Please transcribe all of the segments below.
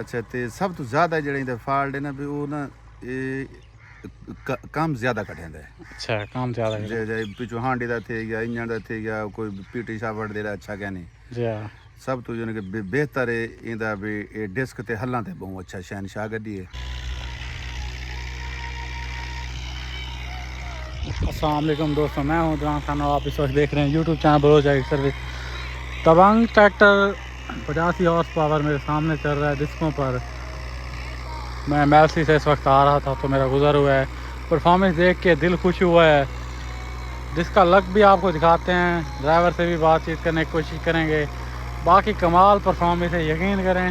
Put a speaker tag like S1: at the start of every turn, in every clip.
S1: अच्छा तो सब तो ज़्यादा जो फॉल्ट है ना भी वो ना काम ज़्यादा कटेंदा है।
S2: अच्छा काम ज़्यादा
S1: जे जे पिछू हांडी का थे गया इंजन का थे गया कोई पीटी शावट दे रहा अच्छा क्या नहीं
S2: जी हाँ
S1: सब तो जो बेहतर है इंदा भी ये डिस्क ते हल्ला ते बहुत अच्छा शहनशाह गड्डी है।
S2: अस्सलाम वालेकुम दोस्तों, मैं हूं दुआन खान और आप इस वक्त देख रहे हैं YouTube channel Baloch agri service. Dabang tractor 85 horse power मेरे सामने चल रहा है डिस्कों पर। मैं मैलसी से इस वक्त आ रहा था तो मेरा गुजर हुआ है। परफॉर्मेंस देख के दिल खुश हुआ है। जिसका लक भी आपको दिखाते हैं, ड्राइवर से भी बातचीत करने की कोशिश करेंगे। बाकी कमाल परफॉर्मेंस है, यकीन करें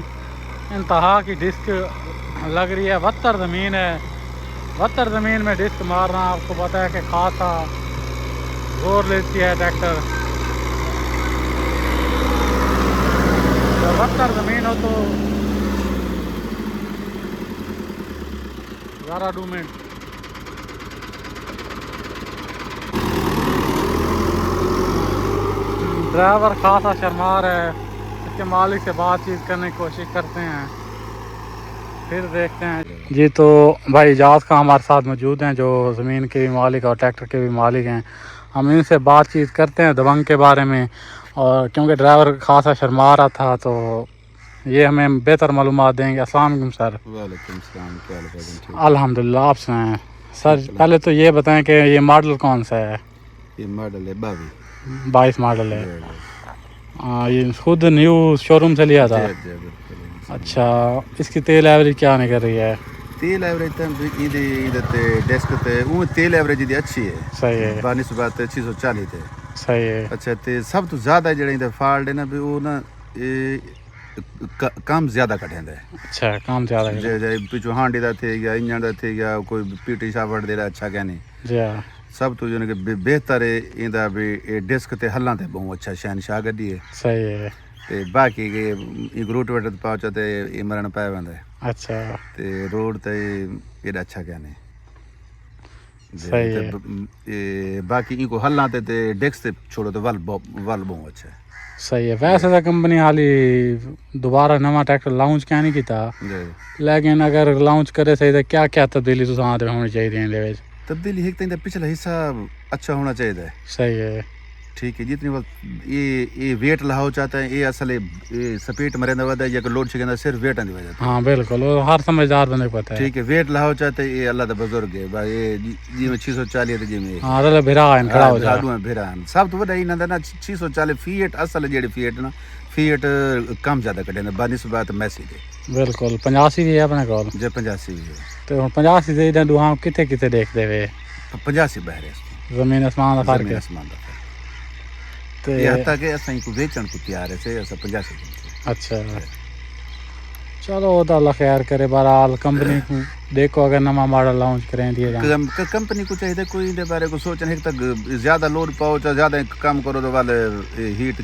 S2: इंतहा की डिस्क लग रही है। वत्तर ज़मीन है, वत्तर ज़मीन में डिस्क मारना आपको पता है कि खासा जोर लेती है ट्रैक्टर। जब वत्तर ज़मीन हो तो ज़रा 2 मिनट। ड्राइवर खासा शर्मा रहा है, इसके मालिक से बातचीत करने की कोशिश करते हैं, फिर देखते हैं। जी तो भाई इजाज़ का हमारे साथ मौजूद हैं जो ज़मीन के भी मालिक और ट्रैक्टर के भी मालिक हैं। हम इनसे बातचीत करते हैं दबंग के बारे में, और क्योंकि ड्राइवर खासा शर्मा रहा था तो ये हमें बेहतर मालूमात देंगे। अस्सलाम वालेकुम सर।
S1: वालेकुम सलाम, क्या हाल है? ठीक
S2: अल्हम्दुलिल्लाह, आप सुनाएं सर। पहले तो ये बताएं कि ये मॉडल कौन सा है?
S1: ये मॉडल है
S2: 22 मॉडल है।
S1: जी
S2: ये खुद न्यू शोरूम से लिया था?
S1: जी बिल्कुल।
S2: अच्छा, इसकी तेल एवरेज क्या निकल रही है?
S1: तेल एवरेज तो डेस्क ते वो तेल एवरेज दी अच्छी है।
S2: सही है,
S1: बानिस्बत 640 थे।
S2: सही है।
S1: अच्छा तो सब तो ज़्यादा जो फॉल्ट है ना भी वो ना ये काम ज़्यादा कटेंदा है।
S2: अच्छा काम ज़्यादा
S1: जे जे पिछू हांडी का थे गया इंजन का थे गया कोई पीटी शावट दे रहा अच्छा क्या नहीं
S2: जी हाँ
S1: सब तो जो बेहतर है इंदा भी ये डिस्क ते हल्ला ते बहुत अच्छा शहनशाह गड्डी है।
S2: सही है।
S1: ते बाकी के एक रूट वेट पहुंचा ते ये मरण पाया बंदा है
S2: अच्छा
S1: ते रोड ते ये अच्छा क्या नहीं
S2: सही है,
S1: ये बाकी इनको हल्ला ते डेस्क ते छोड़ो तो वल बहुत अच्छा है।
S2: सही है। वैसे तो कंपनी हाली दोबारा नवा ट्रैक्टर लॉन्च क्या नहीं किया, लेकिन अगर लॉन्च करे सही तो क्या क्या तब्दीली तुसां आदे होनी चाहिए इहदे विच?
S1: तब्दीली एक तो पिछला हिस्सा अच्छा होना चाहिए।
S2: सही है।
S1: ठीक है जितनी वक्त ये वेट लाओ चाहता है ये असल ये सपेट मरेंदा वदा या लोड छिकंदा सिर्फ वेट आंदी वजह
S2: हाँ बिल्कुल, वो हर समझदार बंदे को पता है।
S1: ठीक है वेट लाओ चाहते है ये अल्लाह दा बुजुर्ग है भाई ये जी में 640 ते जी में
S2: हाँ तो भिरा है खड़ा हो जा
S1: जादू भिरा सब तो वदा इना दा ना 640 फीट असल जेडी फीट ना फीट कम ज्यादा कटेंदा बानिस्बत मैसी दे
S2: बिल्कुल। 85 भी है अपने कोल
S1: जे 85 भी है
S2: तो 85 से इधर दुआ किथे किथे देखते वे
S1: 85 बहरे
S2: जमीन आसमान का फर्क
S1: जमीन
S2: है।
S1: आसमान दा
S2: तो
S1: ये हता के असाई को वेचण को तैयार है से असा 85
S2: अच्छा चलो वो तो अल्लाह खैर करे। बहरहाल कंपनी को देखो अगर नवा मॉडल लॉन्च करें दिए
S1: कंपनी को चाहिए कोई इनके बारे को सोचने एक तक ज्यादा लोड पाओ चाहे ज्यादा काम करो तो वाले हीट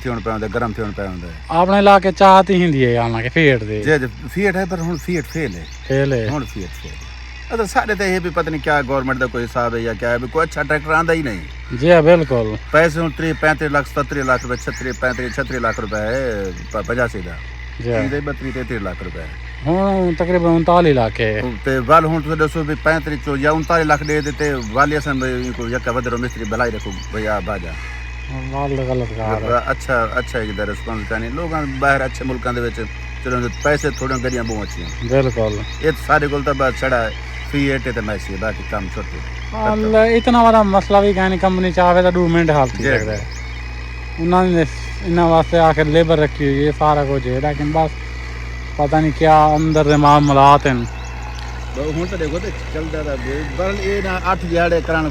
S1: थियण पे होंदा गरम थियण पे होंदा
S2: आपने इलाके चाहती हिंदी है आना के फीट दे
S1: जे फीट है पर हुन फीट फेल है हुन फीट फेल है। तो सारे तो ये भी पता नहीं क्या गवर्नमेंट का कोई हिसाब है या क्या है कोई अच्छा ट्रैक्टर आंदा ही नहीं।
S2: जी हाँ बिल्कुल।
S1: पैसे हुन 35 लाख 37 लाख रुपए 36 लाख रुपए है 85 का
S2: जी हाँ
S1: 32-33 लाख रुपए
S2: हूँ तकरीबन 39 लाख है
S1: ते वाल हुन तो दसो भी 35 या 39 लाख दे देते वाली असन इनको यका वदरो मिस्त्री भलाई रखो भैया बाजा
S2: वाल गलत कहा
S1: अच्छा इधर रिस्पांस का नहीं लोग बाहर अच्छे मुल्कों दे विच चलो पैसे थोड़े गरियां बहुत अच्छी
S2: बिल्कुल।
S1: ये सारे कोल तो बस छड़ा फीएट ते मैसी बाकी काम छोटे
S2: इतना बड़ा मसला भी कहीं कंपनी चाहे तो 2 मिनट हाल थी सकता है। उन्होंने इन्होंने वास्ते आकर लेबर रखी हुई है सारा कुछ है, लेकिन बस पता नहीं क्या अंदर से मामलात हैं।
S1: हुन तो देखो तो चलदा था बरल ये ना 8 दिहाड़े करान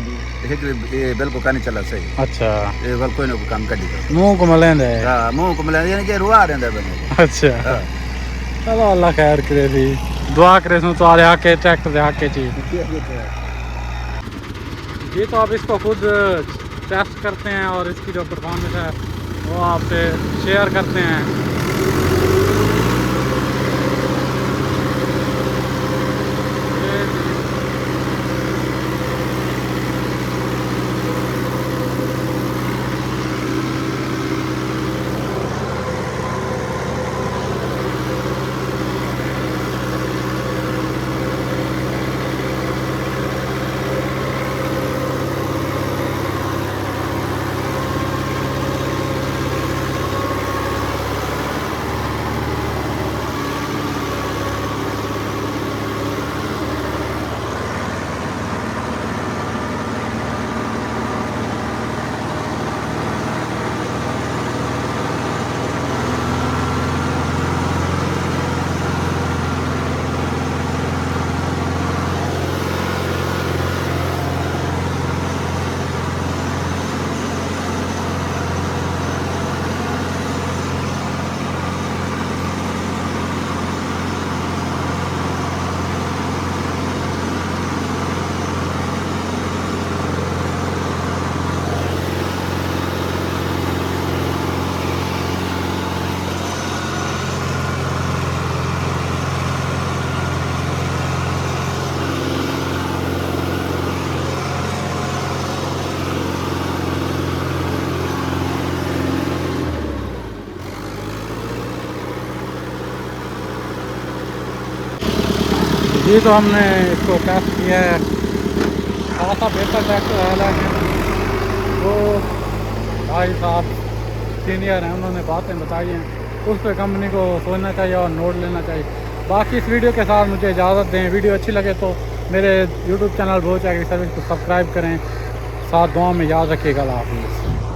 S1: एक ये बिल्कुल का नहीं चला सही।
S2: अच्छा
S1: ये बल कोई ना कोई काम कडी
S2: मुंह को मलेंदे है।
S1: हां मुंह को मलेंदे यानी कि रुआ रहंदा बने।
S2: अच्छा चलो अल्लाह खैर करे थी दुआ करे सो तुम्हारे आके ट्रैक्टर दे आके चीज जी। तो आप इसको खुद टेस्ट करते हैं और इसकी जो परफॉर्मेंस है वो आपसे शेयर करते हैं। ये तो हमने इसको टेस्ट किया है, खासा बेहतर ट्रैक्टर है, लेकिन वो भाई साहब सीनियर हैं, उन्होंने बातें बताई हैं, उस पर कंपनी को सोचना चाहिए और नोट लेना चाहिए। बाकी इस वीडियो के साथ मुझे इजाज़त दें। वीडियो अच्छी लगे तो मेरे यूट्यूब चैनल भोज एग्री सर्विस को सब्सक्राइब करें, साथ दुआ में याद रखिएगा। अल्लाह हाफिज़।